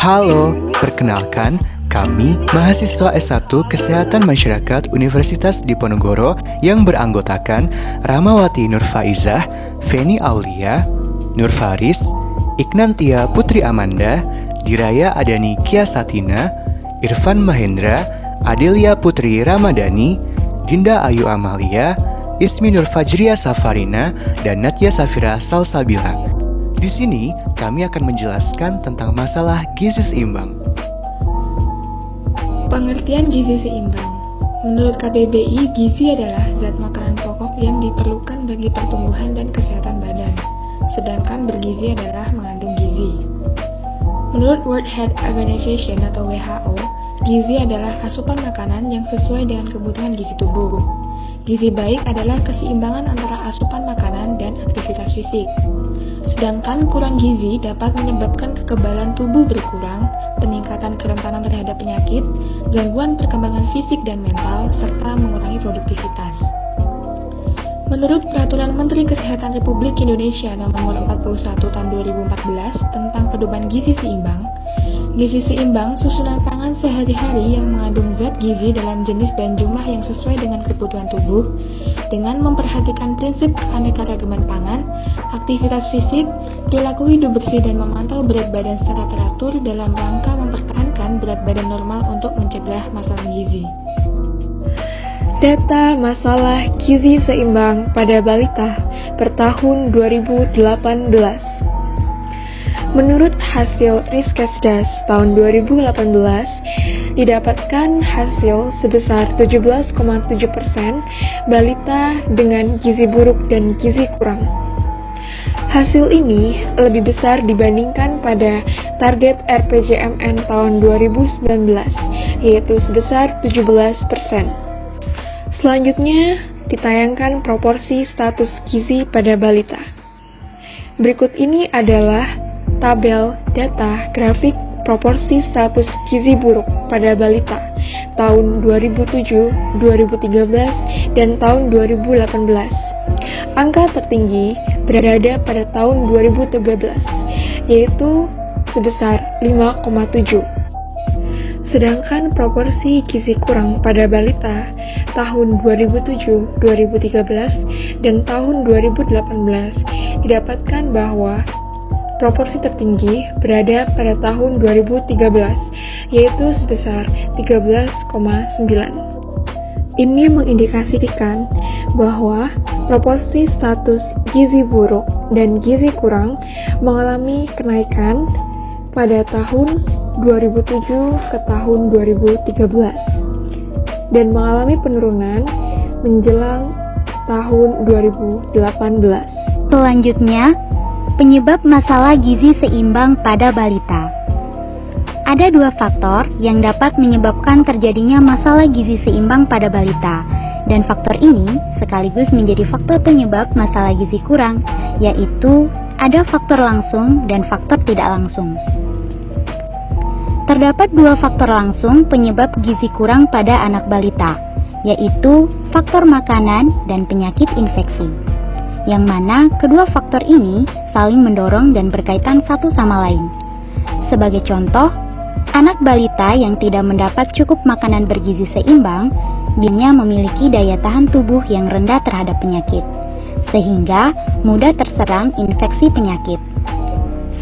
Halo, perkenalkan, kami mahasiswa S1 Kesehatan Masyarakat Universitas Diponegoro yang beranggotakan Rahmawati Nurfaizah, Feni Aulia, Nur Faris, Ignantia Putri Amanda, Diraya Adani Kiasatina, Irfan Mahendra, Adelia Putri Ramadhani, Dinda Ayu Amalia, Ismi Nur Fajria Safarina, dan Natia Safira Salsabila. Di sini, kami akan menjelaskan tentang masalah gizi seimbang. Pengertian gizi seimbang. Menurut KBBI, gizi adalah zat makanan pokok yang diperlukan bagi pertumbuhan dan kesehatan badan, sedangkan bergizi adalah mengandung gizi. Menurut World Health Organization atau WHO, gizi adalah asupan makanan yang sesuai dengan kebutuhan gizi tubuh. Gizi baik adalah keseimbangan antara asupan makanan dan aktivitas fisik. Sedangkan kurang gizi dapat menyebabkan kekebalan tubuh berkurang, peningkatan kerentanan terhadap penyakit, gangguan perkembangan fisik dan mental, serta mengurangi produktivitas. Menurut Peraturan Menteri Kesehatan Republik Indonesia Nomor 41 Tahun 2014 tentang Pedoman Gizi Seimbang, gizi seimbang susunan pangan sehari-hari yang mengandung zat gizi dalam jenis dan jumlah yang sesuai dengan kebutuhan tubuh, dengan memperhatikan prinsip keanekaragaman pangan, aktivitas fisik, perilaku hidup bersih dan memantau berat badan secara teratur dalam rangka mempertahankan berat badan normal untuk mencegah masalah gizi. Data masalah gizi seimbang pada balita per tahun 2018. Menurut hasil Riskesdas tahun 2018, didapatkan hasil sebesar 17,7% balita dengan gizi buruk dan gizi kurang. Hasil ini lebih besar dibandingkan pada target RPJMN tahun 2019, yaitu sebesar 17%. Selanjutnya, ditayangkan proporsi status gizi pada balita. Berikut ini adalah tabel data grafik proporsi status gizi buruk pada balita tahun 2007, 2013, dan tahun 2018. Angka tertinggi berada pada tahun 2013, yaitu sebesar 5,7. Sedangkan proporsi gizi kurang pada balita tahun 2007, 2013, dan tahun 2018 didapatkan bahwa proporsi tertinggi berada pada tahun 2013, yaitu sebesar 13,9. Ini mengindikasikan bahwa proporsi status gizi buruk dan gizi kurang mengalami kenaikan pada tahun 2007 ke tahun 2013 dan mengalami penurunan menjelang tahun 2018. Selanjutnya, penyebab masalah gizi seimbang pada balita. Ada dua faktor yang dapat menyebabkan terjadinya masalah gizi seimbang pada balita, dan faktor ini sekaligus menjadi faktor penyebab masalah gizi kurang, yaitu ada faktor langsung dan faktor tidak langsung. Terdapat dua faktor langsung penyebab gizi kurang pada anak balita, yaitu faktor makanan dan penyakit infeksi, yang mana kedua faktor ini saling mendorong dan berkaitan satu sama lain. Sebagai contoh, anak balita yang tidak mendapat cukup makanan bergizi seimbang biasanya memiliki daya tahan tubuh yang rendah terhadap penyakit, sehingga mudah terserang infeksi penyakit.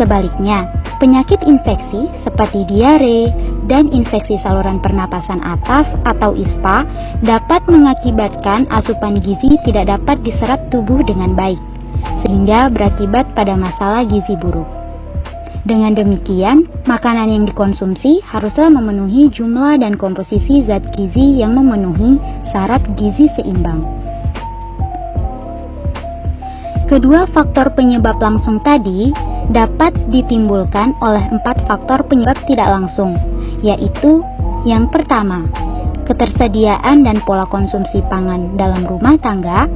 Sebaliknya, penyakit infeksi seperti diare dan infeksi saluran pernapasan atas atau ISPA dapat mengakibatkan asupan gizi tidak dapat diserap tubuh dengan baik, sehingga berakibat pada masalah gizi buruk. Dengan demikian, makanan yang dikonsumsi haruslah memenuhi jumlah dan komposisi zat gizi yang memenuhi syarat gizi seimbang. Kedua faktor penyebab langsung tadi dapat ditimbulkan oleh 4 faktor penyebab tidak langsung, yaitu yang pertama, ketersediaan dan pola konsumsi pangan dalam rumah tangga.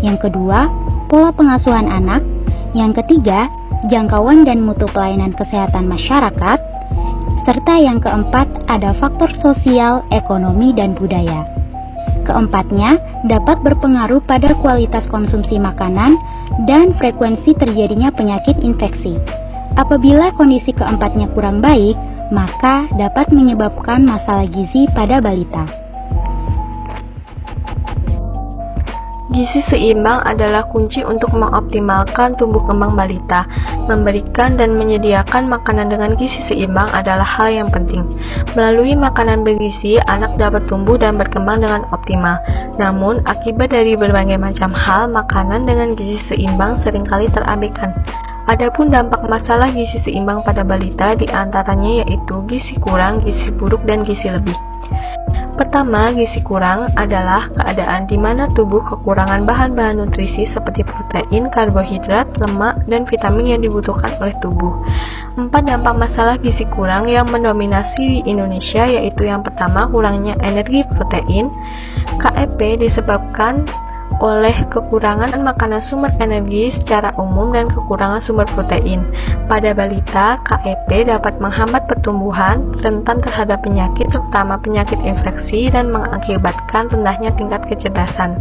Yang kedua, pola pengasuhan anak. Yang ketiga, jangkauan dan mutu pelayanan kesehatan masyarakat. Serta yang keempat, ada faktor sosial, ekonomi, dan budaya. Keempatnya, dapat berpengaruh pada kualitas konsumsi makanan dan frekuensi terjadinya penyakit infeksi. Apabila kondisi keempatnya kurang baik, maka dapat menyebabkan masalah gizi pada balita. Gizi seimbang adalah kunci untuk mengoptimalkan tumbuh kembang balita. Memberikan dan menyediakan makanan dengan gizi seimbang adalah hal yang penting. Melalui makanan bergizi, anak dapat tumbuh dan berkembang dengan optimal. Namun, akibat dari berbagai macam hal, makanan dengan gizi seimbang seringkali terabaikan. Adapun dampak masalah gizi seimbang pada balita diantaranya yaitu gizi kurang, gizi buruk, dan gizi lebih. Pertama, gizi kurang adalah keadaan di mana tubuh kekurangan bahan-bahan nutrisi seperti protein, karbohidrat, lemak, dan vitamin yang dibutuhkan oleh tubuh. 4 dampak masalah gizi kurang yang mendominasi di Indonesia yaitu yang pertama, kurangnya energi protein. KEP disebabkan oleh kekurangan makanan sumber energi secara umum dan kekurangan sumber protein. Pada balita, KEP dapat menghambat pertumbuhan, rentan terhadap penyakit, terutama penyakit infeksi, dan mengakibatkan rendahnya tingkat kecerdasan.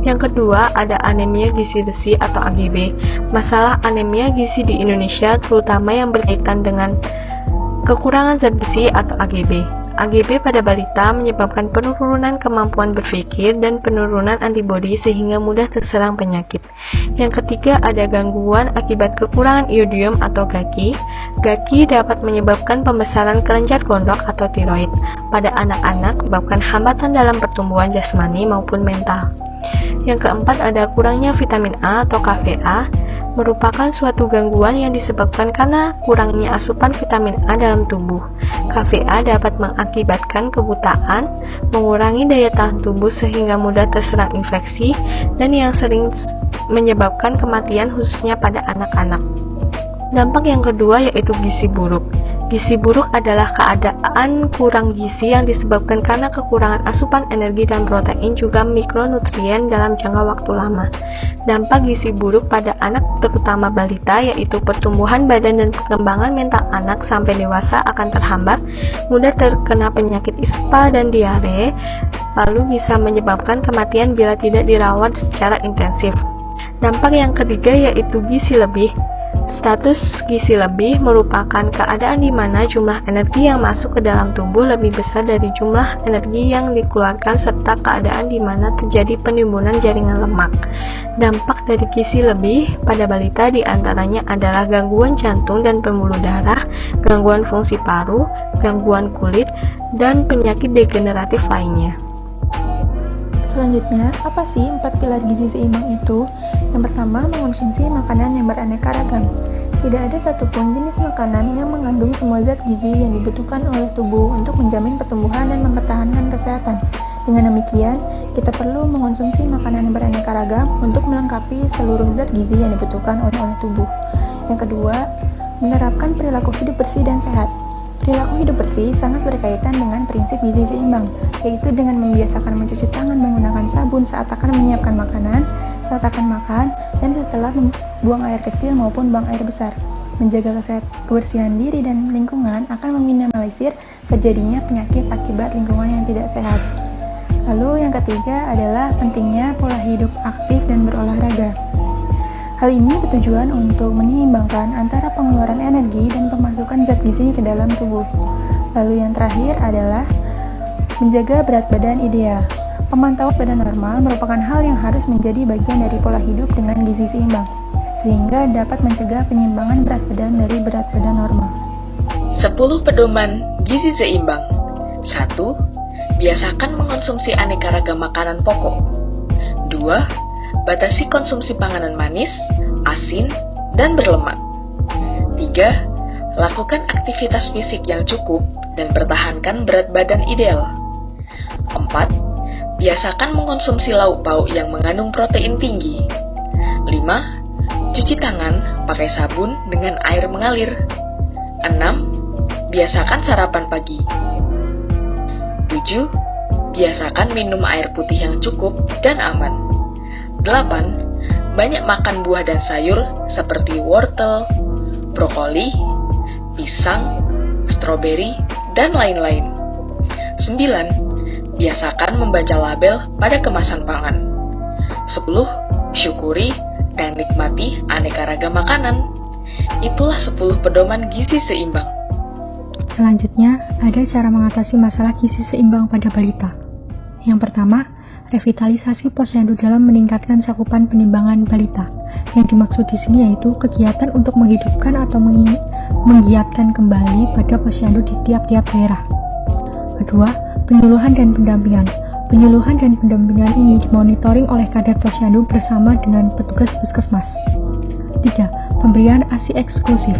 Yang kedua, ada anemia gizi besi atau AGB. Masalah anemia gizi di Indonesia terutama yang berkaitan dengan kekurangan zat besi atau AGB. AGB pada balita menyebabkan penurunan kemampuan berpikir dan penurunan antibodi sehingga mudah terserang penyakit. Yang ketiga, ada gangguan akibat kekurangan iodium atau GAGI. GAGI dapat menyebabkan pembesaran kelenjar gondok atau tiroid pada anak-anak, menyebabkan hambatan dalam pertumbuhan jasmani maupun mental. Yang keempat, ada kurangnya vitamin A atau KVA, merupakan suatu gangguan yang disebabkan karena kurangnya asupan vitamin A dalam tubuh. KVA dapat mengakibatkan kebutaan, mengurangi daya tahan tubuh sehingga mudah terserang infeksi, dan yang sering menyebabkan kematian khususnya pada anak-anak. Dampak yang kedua yaitu gizi buruk. Gizi buruk adalah keadaan kurang gizi yang disebabkan karena kekurangan asupan energi dan protein juga mikronutrien dalam jangka waktu lama. Dampak gizi buruk pada anak terutama balita yaitu pertumbuhan badan dan perkembangan mental anak sampai dewasa akan terhambat, mudah terkena penyakit ispa dan diare, lalu bisa menyebabkan kematian bila tidak dirawat secara intensif. Dampak yang ketiga yaitu gizi lebih. Status gizi lebih merupakan keadaan di mana jumlah energi yang masuk ke dalam tubuh lebih besar dari jumlah energi yang dikeluarkan serta keadaan di mana terjadi penimbunan jaringan lemak. Dampak dari gizi lebih pada balita diantaranya adalah gangguan jantung dan pembuluh darah, gangguan fungsi paru, gangguan kulit, dan penyakit degeneratif lainnya. Selanjutnya, apa sih 4 pilar gizi seimbang itu? Yang pertama, mengonsumsi makanan yang beraneka ragam. Tidak ada satupun jenis makanan yang mengandung semua zat gizi yang dibutuhkan oleh tubuh untuk menjamin pertumbuhan dan mempertahankan kesehatan. Dengan demikian, kita perlu mengonsumsi makanan yang beraneka ragam untuk melengkapi seluruh zat gizi yang dibutuhkan oleh tubuh. Yang kedua, menerapkan perilaku hidup bersih dan sehat. Perilaku hidup bersih sangat berkaitan dengan prinsip gizi seimbang, yaitu dengan membiasakan mencuci tangan menggunakan sabun saat akan menyiapkan makanan, saat akan makan, dan setelah buang air kecil maupun buang air besar. Menjaga kebersihan diri dan lingkungan akan meminimalisir terjadinya penyakit akibat lingkungan yang tidak sehat. Lalu yang ketiga adalah pentingnya pola hidup aktif dan berolahraga. Hal ini bertujuan untuk menyeimbangkan antara pengeluaran energi dan pemasukan zat gizi ke dalam tubuh. Lalu yang terakhir adalah menjaga berat badan ideal. Pemantauan badan normal merupakan hal yang harus menjadi bagian dari pola hidup dengan gizi seimbang, sehingga dapat mencegah penyimbangan berat badan dari berat badan normal. 10 pedoman gizi seimbang. 1. Biasakan mengonsumsi aneka ragam makanan pokok. 2. Batasi konsumsi panganan manis, asin, dan berlemak. 3. Lakukan aktivitas fisik yang cukup dan pertahankan berat badan ideal. 4. Biasakan mengonsumsi lauk pauk yang mengandung protein tinggi. 5. Cuci tangan pakai sabun dengan air mengalir. 6. Biasakan sarapan pagi. 7. Biasakan minum air putih yang cukup dan aman. 8. Banyak makan buah dan sayur seperti wortel, brokoli, pisang, stroberi, dan lain-lain. 9. Biasakan membaca label pada kemasan pangan. 10. Syukuri dan nikmati aneka ragam makanan. Itulah 10 pedoman gizi seimbang. Selanjutnya, ada cara mengatasi masalah gizi seimbang pada balita. Yang pertama, revitalisasi posyandu dalam meningkatkan cakupan penimbangan balita. Yang dimaksud di sini yaitu kegiatan untuk menghidupkan atau menggiatkan kembali pada posyandu di tiap-tiap daerah. Kedua, penyuluhan dan pendampingan. Penyuluhan dan pendampingan ini dimonitoring oleh kadar posyandu bersama dengan petugas puskesmas. 3. Pemberian ASI eksklusif.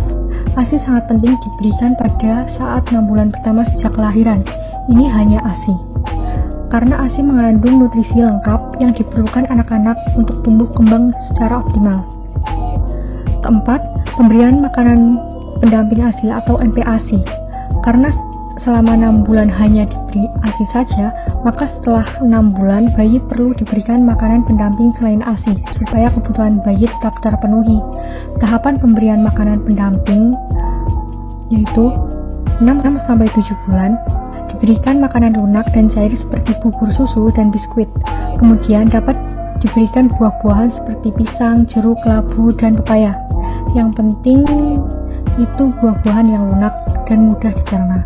ASI sangat penting diberikan pada saat 6 bulan pertama sejak kelahiran. Ini hanya ASI. Karena ASI mengandung nutrisi lengkap yang diperlukan anak-anak untuk tumbuh kembang secara optimal. Keempat, pemberian makanan pendamping ASI atau MPASI. Karena selama 6 bulan hanya diberi ASI saja, maka setelah 6 bulan bayi perlu diberikan makanan pendamping selain ASI supaya kebutuhan bayi tetap terpenuhi. Tahapan pemberian makanan pendamping yaitu 6-7 bulan diberikan makanan lunak dan cair seperti bubur susu dan biskuit. Kemudian dapat diberikan buah-buahan seperti pisang, jeruk, labu, dan pepaya. Yang penting itu buah-buahan yang lunak dan mudah dicerna.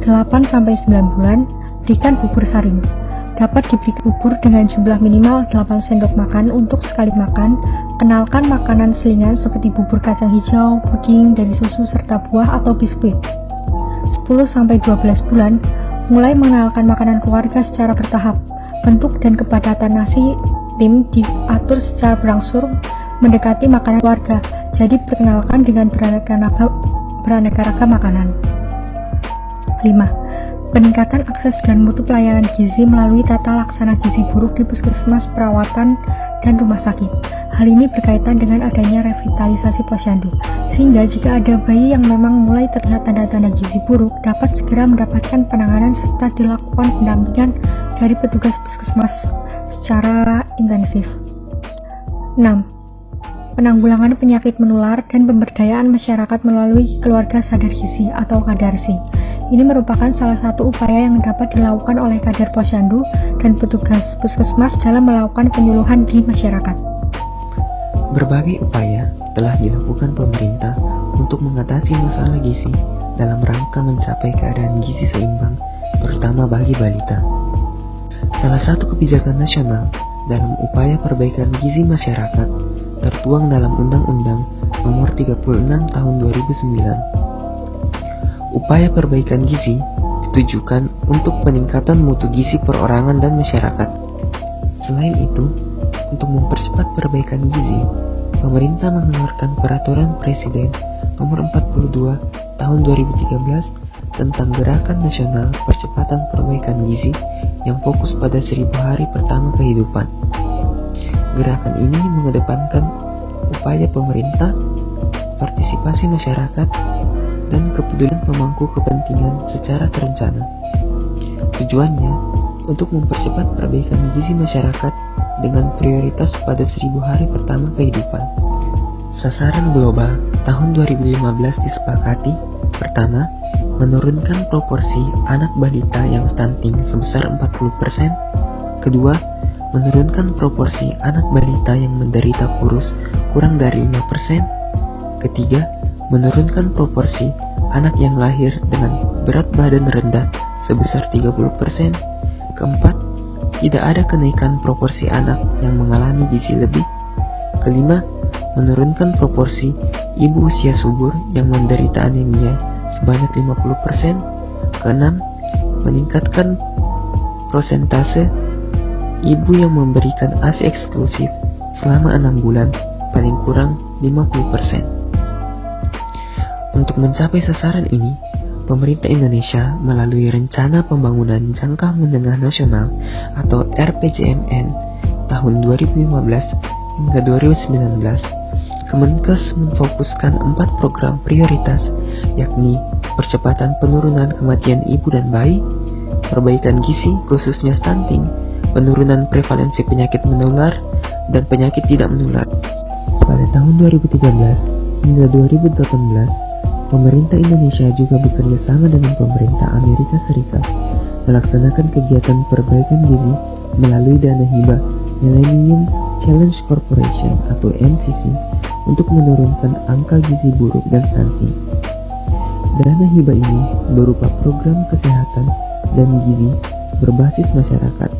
8-9 bulan, berikan bubur saring. Dapat diberi bubur dengan jumlah minimal 8 sendok makan untuk sekali makan. Kenalkan makanan selingan seperti bubur kacang hijau, puding dari susu serta buah atau biskuit. 10-12 bulan, mulai mengenalkan makanan keluarga secara bertahap. Bentuk dan kepadatan nasi tim diatur secara berangsur mendekati makanan keluarga. Jadi perkenalkan dengan beraneka ragam makanan. 5. Peningkatan akses dan mutu pelayanan gizi melalui tata laksana gizi buruk di puskesmas, perawatan, dan rumah sakit. Hal ini berkaitan dengan adanya revitalisasi posyandu, sehingga jika ada bayi yang memang mulai terlihat tanda-tanda gizi buruk, dapat segera mendapatkan penanganan serta dilakukan pendampingan dari petugas puskesmas secara intensif. 6. Penanggulangan penyakit menular dan pemberdayaan masyarakat melalui keluarga sadar gizi atau kadarsi. Ini merupakan salah satu upaya yang dapat dilakukan oleh kadar posyandu dan petugas puskesmas dalam melakukan penyuluhan di masyarakat. Berbagai upaya telah dilakukan pemerintah untuk mengatasi masalah gizi dalam rangka mencapai keadaan gizi seimbang, terutama bagi balita. Salah satu kebijakan nasional dalam upaya perbaikan gizi masyarakat tertuang dalam Undang-Undang Nomor 36 Tahun 2009. Upaya perbaikan gizi ditujukan untuk peningkatan mutu gizi perorangan dan masyarakat. Selain itu, untuk mempercepat perbaikan gizi, pemerintah mengeluarkan Peraturan Presiden Nomor 42 Tahun 2013 tentang Gerakan Nasional Percepatan Perbaikan Gizi yang fokus pada 1000 hari pertama kehidupan. Gerakan ini mengedepankan upaya pemerintah, partisipasi masyarakat, dan kepedulian pemangku kepentingan secara terencana. Tujuannya untuk mempercepat perbaikan gizi masyarakat dengan prioritas pada 1000 hari pertama kehidupan. Sasaran global tahun 2015 disepakati. Pertama, menurunkan proporsi anak balita yang stunting sebesar 40%. Kedua, menurunkan proporsi anak balita yang menderita kurus kurang dari 5%. Ketiga, menurunkan proporsi anak yang lahir dengan berat badan rendah sebesar 30%. Keempat, tidak ada kenaikan proporsi anak yang mengalami gizi lebih. Kelima, menurunkan proporsi ibu usia subur yang menderita anemia sebanyak 50%. Keenam, meningkatkan prosentase ibu yang memberikan ASI eksklusif selama 6 bulan, paling kurang 50%. Untuk mencapai sasaran ini, pemerintah Indonesia melalui Rencana Pembangunan Jangka Menengah Nasional atau RPJMN tahun 2015 hingga 2019, Kemenkes memfokuskan 4 program prioritas, yakni percepatan penurunan kematian ibu dan bayi, perbaikan gizi khususnya stunting, penurunan prevalensi penyakit menular, dan penyakit tidak menular. Pada tahun 2013 hingga 2018, pemerintah Indonesia juga bekerja sama dengan pemerintah Amerika Serikat melaksanakan kegiatan perbaikan gizi melalui dana hibah Millennium Challenge Corporation atau MCC untuk menurunkan angka gizi buruk dan stunting. Dana hibah ini berupa program kesehatan dan gizi berbasis masyarakat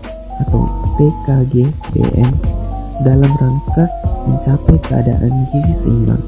atau PKGBM dalam rangka mencapai keadaan gizi seimbang.